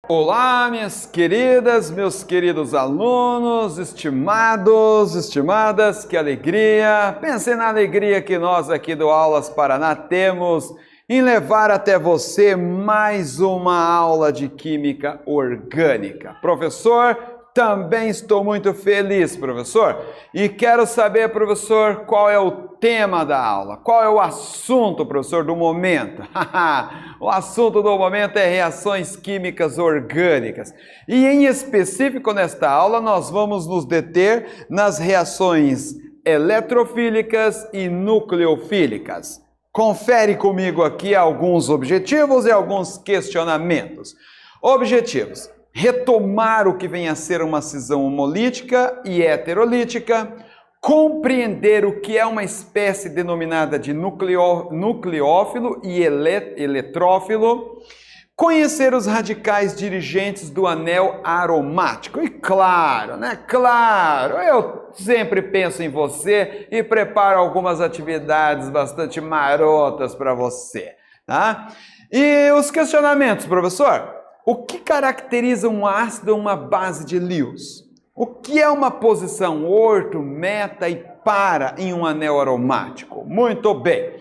Olá, minhas queridas, meus queridos alunos, estimadas, que alegria! Pensem na alegria que nós aqui do Aulas Paraná temos em levar até você mais uma aula de Química Orgânica. Professor, também estou muito feliz, professor, e quero saber, professor, qual é o tema da aula, qual é o assunto, professor, do momento. O assunto do momento é reações químicas orgânicas. E em específico nesta aula nós vamos nos deter nas reações eletrofílicas e nucleofílicas. Confere comigo aqui alguns objetivos e alguns questionamentos. Objetivos: retomar o que vem a ser uma cisão homolítica e heterolítica, compreender o que é uma espécie denominada de nucleófilo e eletrófilo, conhecer os radicais dirigentes do anel aromático. E claro, eu sempre penso em você e preparo algumas atividades bastante marotas para você, tá? E os questionamentos, professor? O que caracteriza um ácido ou uma base de Lewis? O que é uma posição orto, meta e para em um anel aromático? Muito bem.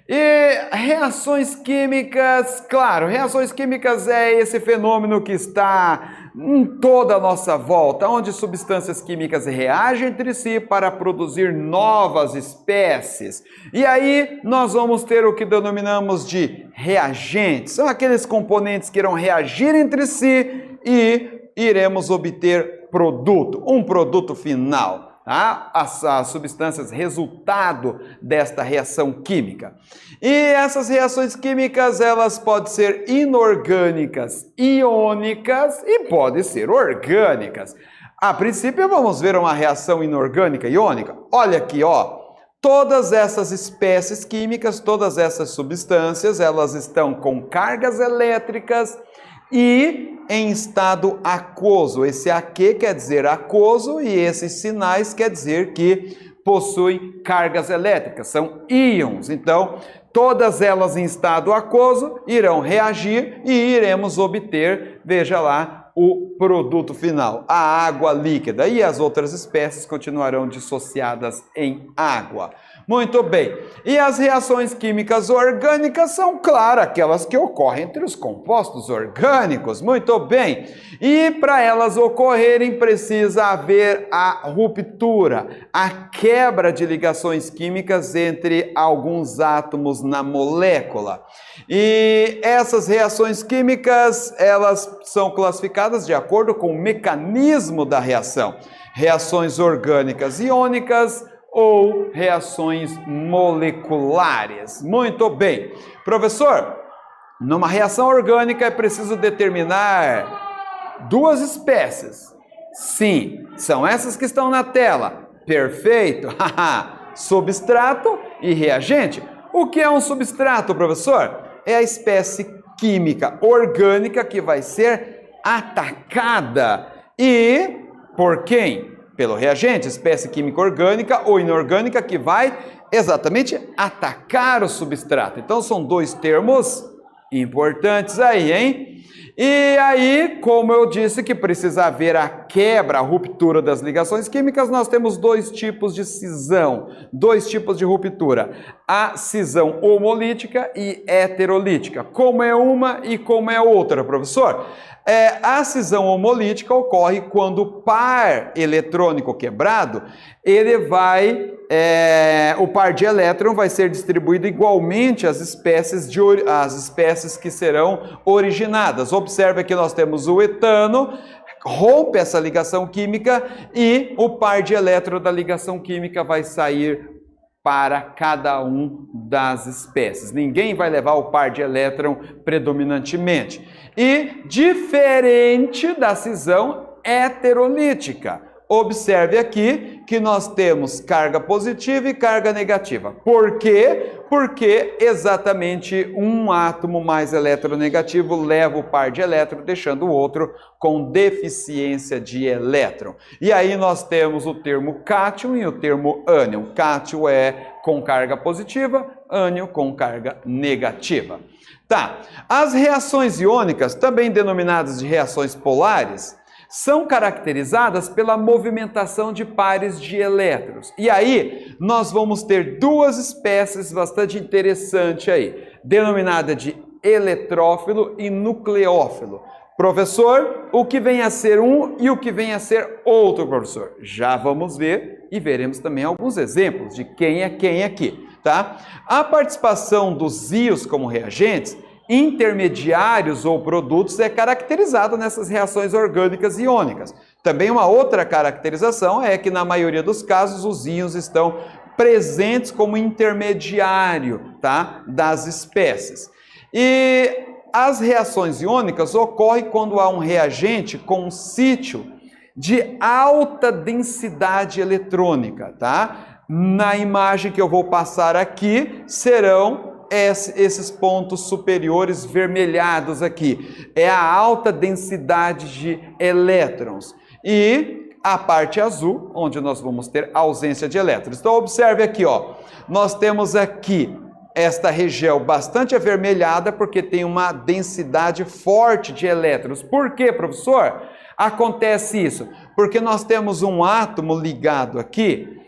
E reações químicas, claro, reações químicas é esse fenômeno que está em toda a nossa volta, onde substâncias químicas reagem entre si para produzir novas espécies. E aí nós vamos ter o que denominamos de reagentes. São aqueles componentes que irão reagir entre si e iremos obter um produto final. Tá? As substâncias resultado desta reação química. E essas reações químicas, elas podem ser inorgânicas, iônicas e podem ser orgânicas. A princípio, vamos ver uma reação inorgânica iônica. Olha aqui, ó. Todas essas espécies químicas, todas essas substâncias, elas estão com cargas elétricas e em estado aquoso. Esse aqui quer dizer aquoso e esses sinais quer dizer que possuem cargas elétricas, são íons. Então, todas elas em estado aquoso irão reagir e iremos obter, veja lá, o produto final, a água líquida. E as outras espécies continuarão dissociadas em água. Muito bem. E as reações químicas orgânicas são, claro, aquelas que ocorrem entre os compostos orgânicos. Muito bem. E para elas ocorrerem, precisa haver a ruptura, a quebra de ligações químicas entre alguns átomos na molécula. E essas reações químicas, elas são classificadas de acordo com o mecanismo da reação. Reações orgânicas iônicas ou reações moleculares. Muito bem. Professor, numa reação orgânica é preciso determinar duas espécies. Sim, são essas que estão na tela. Perfeito. Substrato e reagente. O que é um substrato, professor? É a espécie química orgânica que vai ser atacada. E por quem? Pelo reagente, espécie química orgânica ou inorgânica que vai exatamente atacar o substrato. Então são dois termos importantes aí, hein? E aí, como eu disse que precisa haver a quebra, a ruptura das ligações químicas, nós temos dois tipos de cisão, dois tipos de ruptura. A cisão homolítica e heterolítica. Como é uma e como é outra, professor? A cisão homolítica ocorre quando o par eletrônico quebrado, o par de elétron vai ser distribuído igualmente às espécies que serão originadas. Observe que nós temos o etano, rompe essa ligação química e o par de elétron da ligação química vai sair para cada um das espécies. Ninguém vai levar o par de elétron predominantemente. E diferente da cisão heterolítica. Observe aqui que nós temos carga positiva e carga negativa. Por quê? Porque exatamente um átomo mais eletronegativo leva o par de elétron, deixando o outro com deficiência de elétron. E aí nós temos o termo cátion e o termo ânion. Cátion é com carga positiva, ânion com carga negativa. Tá, as reações iônicas, também denominadas de reações polares, são caracterizadas pela movimentação de pares de elétrons. E aí, nós vamos ter duas espécies bastante interessantes aí, denominada de eletrófilo e nucleófilo. Professor, o que vem a ser um e o que vem a ser outro, professor? Já vamos ver e veremos também alguns exemplos de quem é quem aqui, tá? A participação dos íons como reagentes, intermediários ou produtos é caracterizada nessas reações orgânicas iônicas. Também uma outra caracterização é que na maioria dos casos os íons estão presentes como intermediário, tá, das espécies. E as reações iônicas ocorrem quando há um reagente com um sítio de alta densidade eletrônica, tá? Na imagem que eu vou passar aqui serão esses pontos superiores vermelhados aqui. É a alta densidade de elétrons. E a parte azul, onde nós vamos ter ausência de elétrons. Então observe aqui, ó. Nós temos aqui esta região bastante avermelhada porque tem uma densidade forte de elétrons. Por quê, professor? Acontece isso porque nós temos um átomo ligado aqui,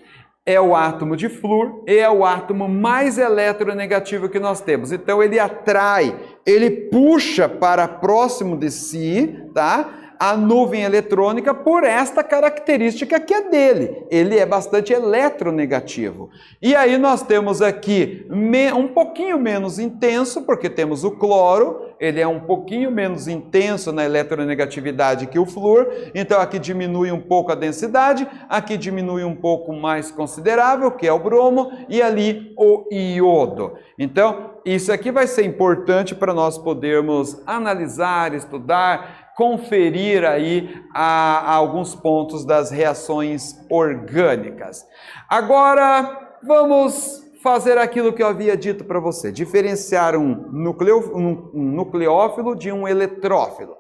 é o átomo de flúor, e é o átomo mais eletronegativo que nós temos. Então ele atrai, ele puxa para próximo de si, tá? A nuvem eletrônica por esta característica que é dele. Ele é bastante eletronegativo. E aí nós temos aqui um pouquinho menos intenso, porque temos o cloro, ele é um pouquinho menos intenso na eletronegatividade que o flúor, então aqui diminui um pouco a densidade, aqui diminui um pouco mais considerável, que é o bromo, e ali o iodo. Então, isso aqui vai ser importante para nós podermos analisar, estudar, conferir aí a alguns pontos das reações orgânicas. Agora, vamos fazer aquilo que eu havia dito para você, diferenciar um nucleófilo de um eletrófilo.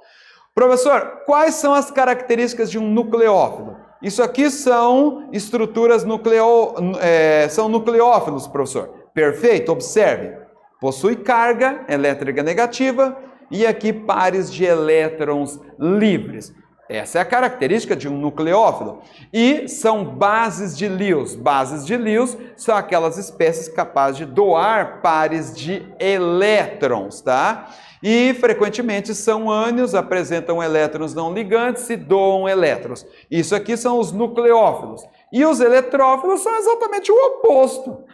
Professor, quais são as características de um nucleófilo? Isso aqui são estruturas são nucleófilos, professor. Perfeito, observe. Possui carga elétrica negativa e aqui pares de elétrons livres. Essa é a característica de um nucleófilo. E são bases de Lewis. Bases de Lewis são aquelas espécies capazes de doar pares de elétrons, tá? E frequentemente são ânions, apresentam elétrons não ligantes e doam elétrons. Isso aqui são os nucleófilos. E os eletrófilos são exatamente o oposto.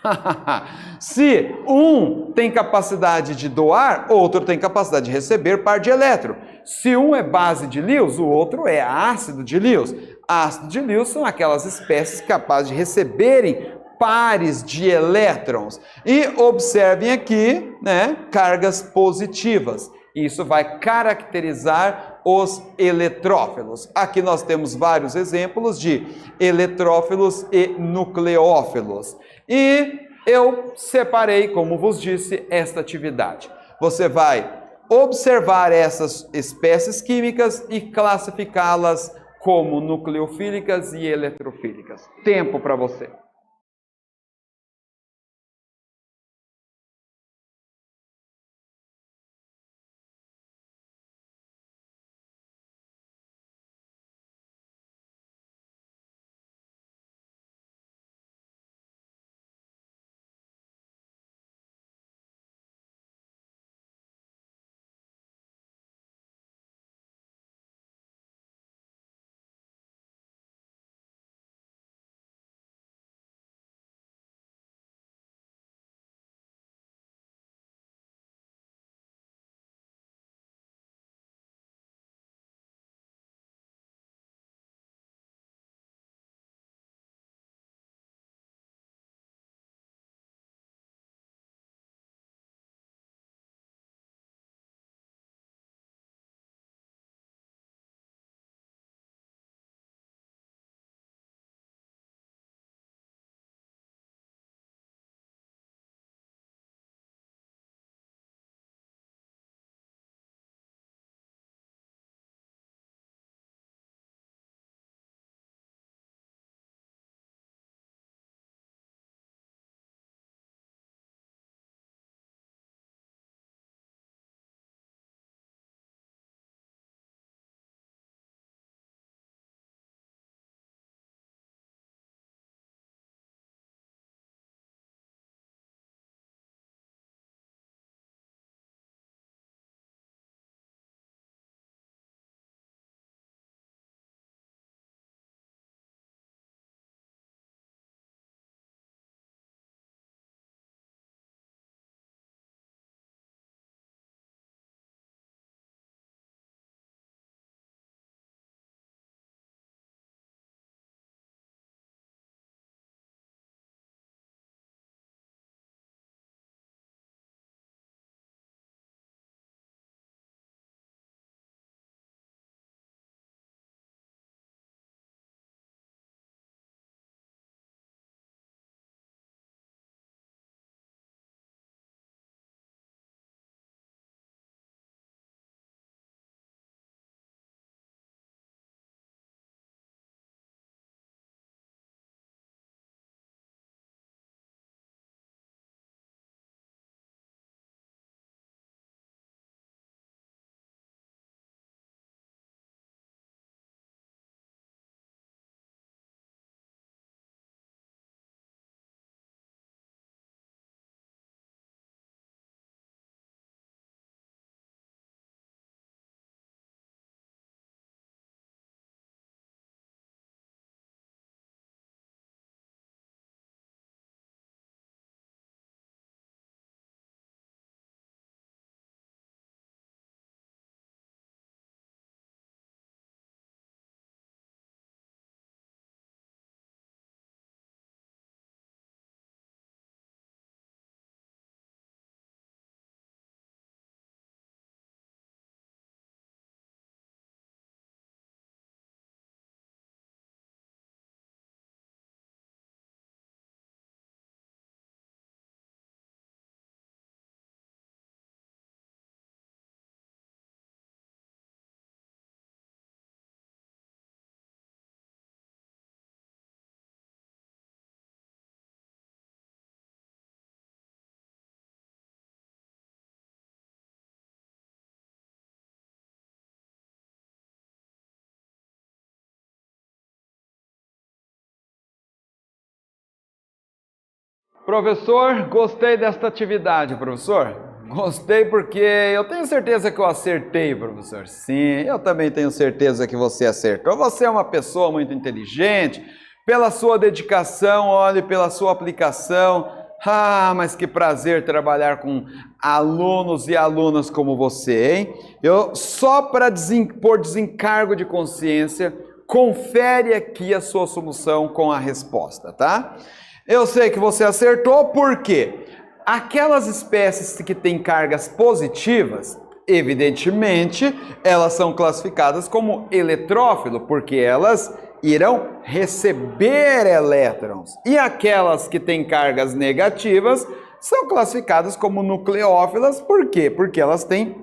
Se um tem capacidade de doar, outro tem capacidade de receber par de elétron. Se um é base de Lewis, o outro é ácido de Lewis. Ácido de Lewis são aquelas espécies capazes de receberem pares de elétrons. E observem aqui, né, cargas positivas. Isso vai caracterizar os eletrófilos. Aqui nós temos vários exemplos de eletrófilos e nucleófilos. E eu separei, como vos disse, esta atividade. Você vai observar essas espécies químicas e classificá-las como nucleofílicas e eletrofílicas. Tempo para você. Professor, gostei desta atividade, professor. Gostei porque eu tenho certeza que eu acertei, professor. Sim, eu também tenho certeza que você acertou. Você é uma pessoa muito inteligente. Pela sua dedicação, olhe, pela sua aplicação. Ah, mas que prazer trabalhar com alunos e alunas como você, hein? Eu só para por desencargo de consciência, confere aqui a sua solução com a resposta, tá? Eu sei que você acertou, por quê? Aquelas espécies que têm cargas positivas, evidentemente, elas são classificadas como eletrófilo, porque elas irão receber elétrons. E aquelas que têm cargas negativas são classificadas como nucleófilas, por quê? Porque elas têm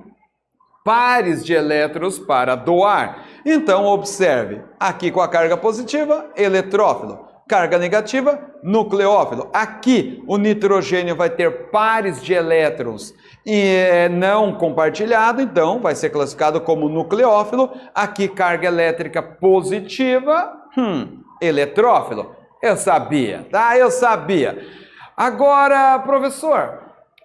pares de elétrons para doar. Então, observe, aqui com a carga positiva, eletrófilo. Carga negativa, nucleófilo. Aqui o nitrogênio vai ter pares de elétrons e não compartilhado, então vai ser classificado como nucleófilo. Aqui carga elétrica positiva, eletrófilo. Eu sabia, tá? Eu sabia. Agora, professor,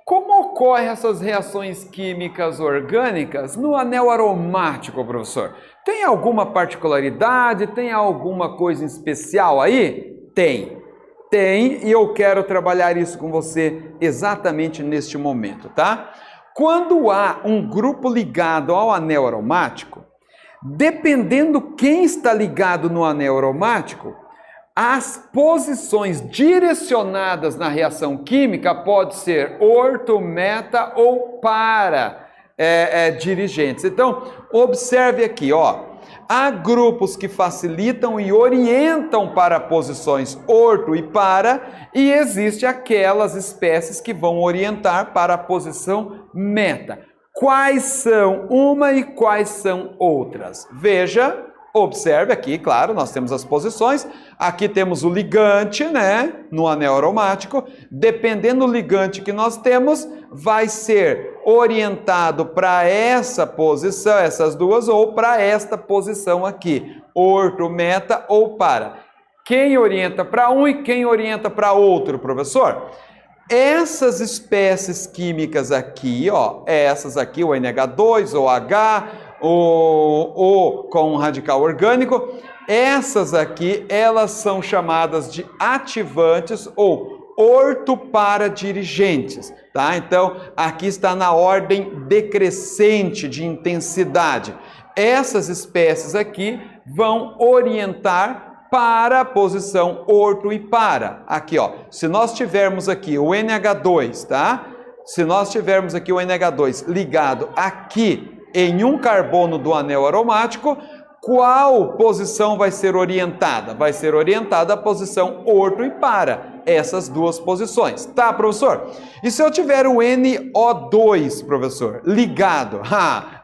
como ocorrem essas reações químicas orgânicas no anel aromático, professor? Tem alguma particularidade? Tem alguma coisa especial aí? Tem. Tem, e eu quero trabalhar isso com você exatamente neste momento, tá? Quando há um grupo ligado ao anel aromático, dependendo quem está ligado no anel aromático, as posições direcionadas na reação química pode ser orto, meta ou para dirigentes. Então, observe aqui, ó. Há grupos que facilitam e orientam para posições orto e para, e existe aquelas espécies que vão orientar para a posição meta. Quais são uma e quais são outras? Veja. Observe aqui, claro, nós temos as posições. Aqui temos o ligante, né, no anel aromático. Dependendo do ligante que nós temos, vai ser orientado para essa posição, essas duas, ou para esta posição aqui, orto, meta ou para. Quem orienta para um e quem orienta para outro, professor? Essas espécies químicas aqui, ó, essas aqui, o NH2, o H, o com um radical orgânico, essas aqui, elas são chamadas de ativantes ou ortoparadirigentes, tá? Então, aqui está na ordem decrescente de intensidade. Essas espécies aqui vão orientar para a posição orto e para. Aqui, ó, se nós tivermos aqui o NH2, tá? Se nós tivermos aqui o NH2 ligado aqui em um carbono do anel aromático, qual posição vai ser orientada? Vai ser orientada a posição orto e para. Essas duas posições. Tá, professor? E se eu tiver o NO2, professor, ligado,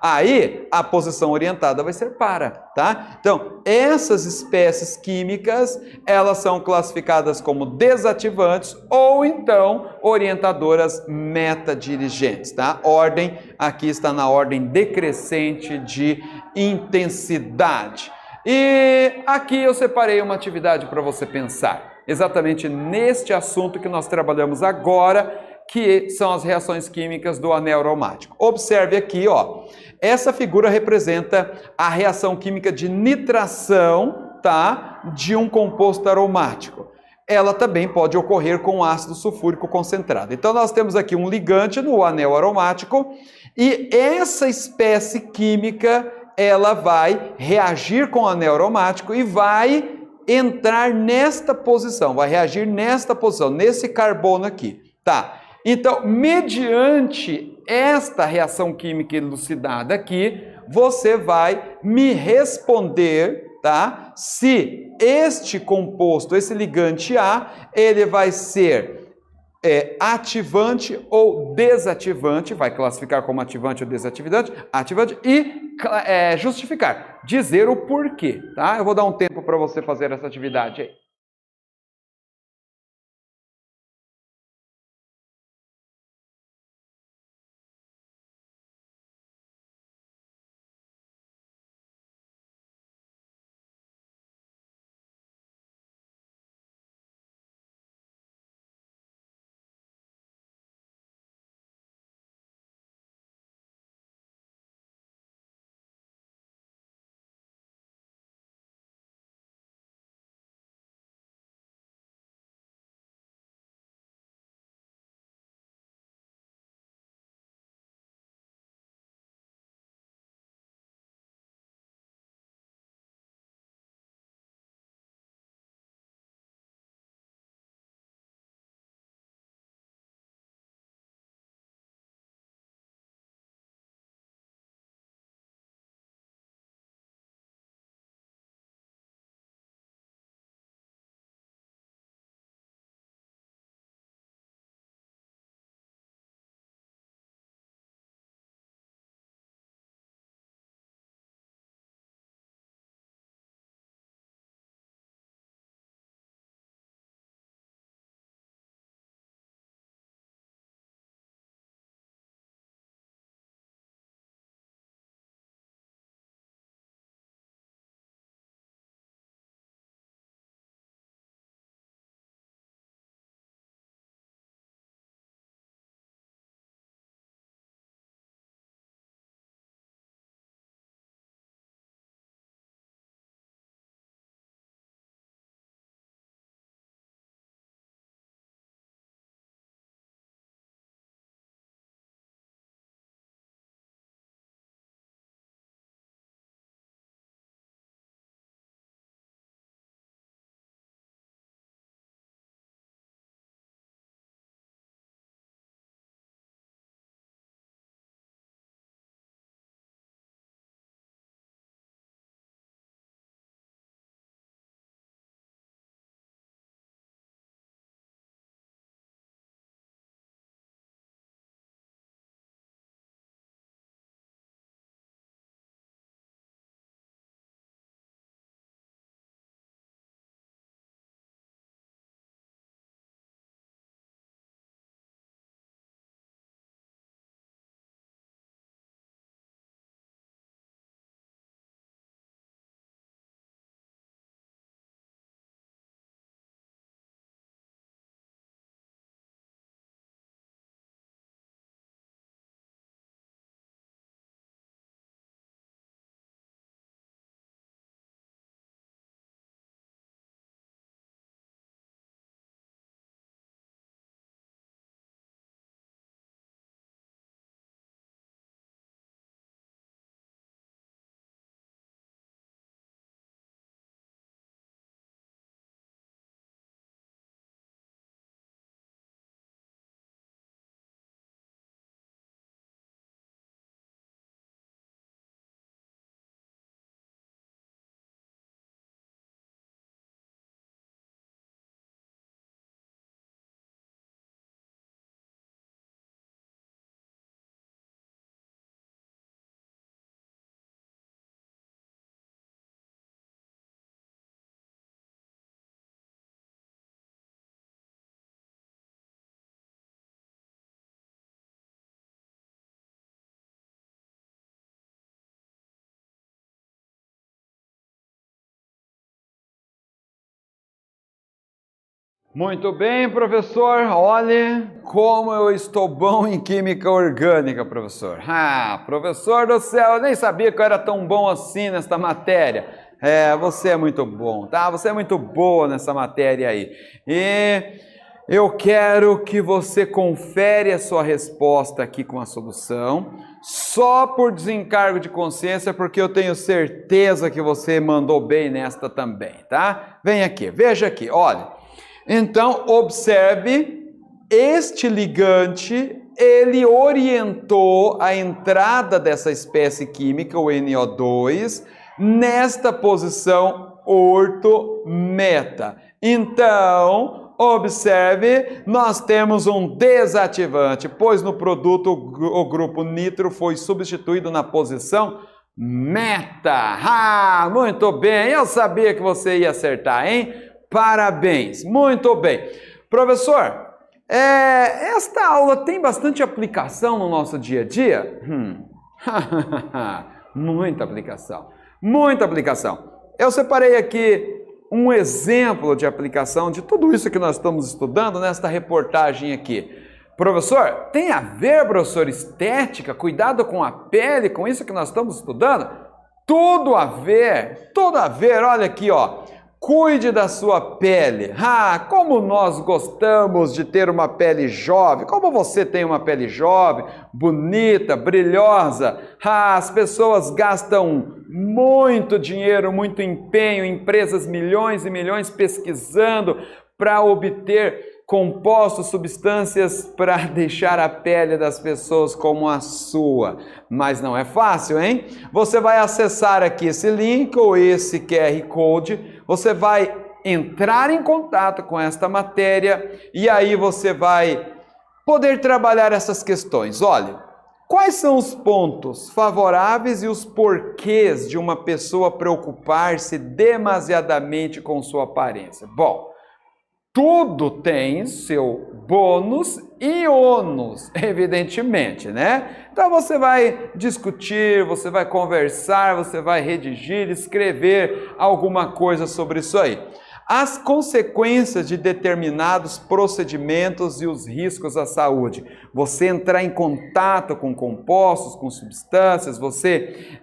aí a posição orientada vai ser para, tá? Então, essas espécies químicas, elas são classificadas como desativantes ou então orientadoras metadirigentes, tá? Ordem, aqui está na ordem decrescente de intensidade. E aqui eu separei uma atividade para você pensar, exatamente neste assunto que nós trabalhamos agora, que são as reações químicas do anel aromático. Observe aqui, ó, essa figura representa a reação química de nitração, tá, de um composto aromático. Ela também pode ocorrer com ácido sulfúrico concentrado. Então nós temos aqui um ligante no anel aromático e essa espécie química ela vai reagir com o anel aromático e vai entrar nesta posição, vai reagir nesta posição, nesse carbono aqui, tá? Então, mediante esta reação química elucidada aqui, você vai me responder, tá? Se este composto, esse ligante A, ele vai ser ativante ou desativante, vai classificar como ativante ou desativante, ativante e justificar, dizer o porquê, tá? Eu vou dar um tempo para você fazer essa atividade aí. Muito bem, professor. Olha como eu estou bom em química orgânica, professor. Professor do céu, eu nem sabia que eu era tão bom assim nesta matéria. Você é muito bom, tá? Você é muito boa nessa matéria aí. E eu quero que você confere a sua resposta aqui com a solução, só por desencargo de consciência, porque eu tenho certeza que você mandou bem nesta também, tá? Vem aqui, veja aqui, olha. Então, observe, este ligante, ele orientou a entrada dessa espécie química, o NO2, nesta posição orto-meta. Então, observe, nós temos um desativante, pois no produto o grupo nitro foi substituído na posição meta. Muito bem, eu sabia que você ia acertar, hein? Parabéns, muito bem. Professor, esta aula tem bastante aplicação no nosso dia a dia? Muita aplicação, muita aplicação. Eu separei aqui um exemplo de aplicação de tudo isso que nós estamos estudando nesta reportagem aqui. Professor, tem a ver, professor, estética, cuidado com a pele, com isso que nós estamos estudando? Tudo a ver, olha aqui, ó. Cuide da sua pele. Como nós gostamos de ter uma pele jovem. Como você tem uma pele jovem, bonita, brilhosa. As pessoas gastam muito dinheiro, muito empenho, empresas milhões e milhões pesquisando para obter compostos, substâncias para deixar a pele das pessoas como a sua. Mas não é fácil, hein? Você vai acessar aqui esse link ou esse QR Code, você vai entrar em contato com esta matéria e aí você vai poder trabalhar essas questões. Olha, quais são os pontos favoráveis e os porquês de uma pessoa preocupar-se demasiadamente com sua aparência? Bom, tudo tem seu bônus e ônus, evidentemente, né? Então você vai discutir, você vai conversar, você vai redigir, escrever alguma coisa sobre isso aí. As consequências de determinados procedimentos e os riscos à saúde. Você entrar em contato com compostos, com substâncias, você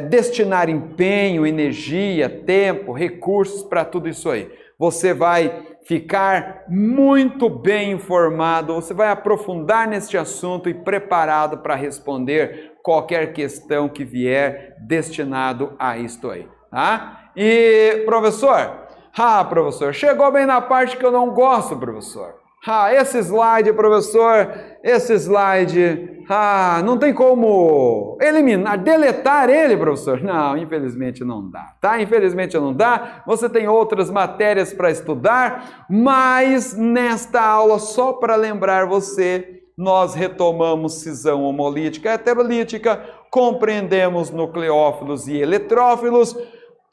destinar empenho, energia, tempo, recursos para tudo isso aí. Você vai ficar muito bem informado, você vai aprofundar neste assunto e preparado para responder qualquer questão que vier destinado a isto aí, tá? E, professor, chegou bem na parte que eu não gosto, professor. Esse slide, professor, não tem como eliminar, deletar ele, professor? Não, infelizmente não dá, tá? Infelizmente não dá, você tem outras matérias para estudar, mas nesta aula, só para lembrar você, nós retomamos cisão homolítica e heterolítica, compreendemos nucleófilos e eletrófilos,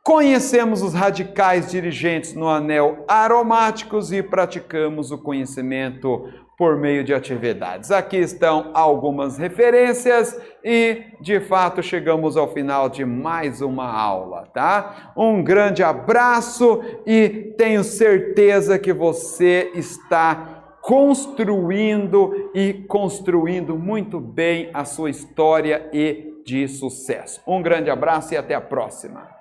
conhecemos os radicais dirigentes no anel aromáticos e praticamos o conhecimento por meio de atividades. Aqui estão algumas referências e, de fato, chegamos ao final de mais uma aula, tá? Um grande abraço e tenho certeza que você está construindo muito bem a sua história e de sucesso. Um grande abraço e até a próxima.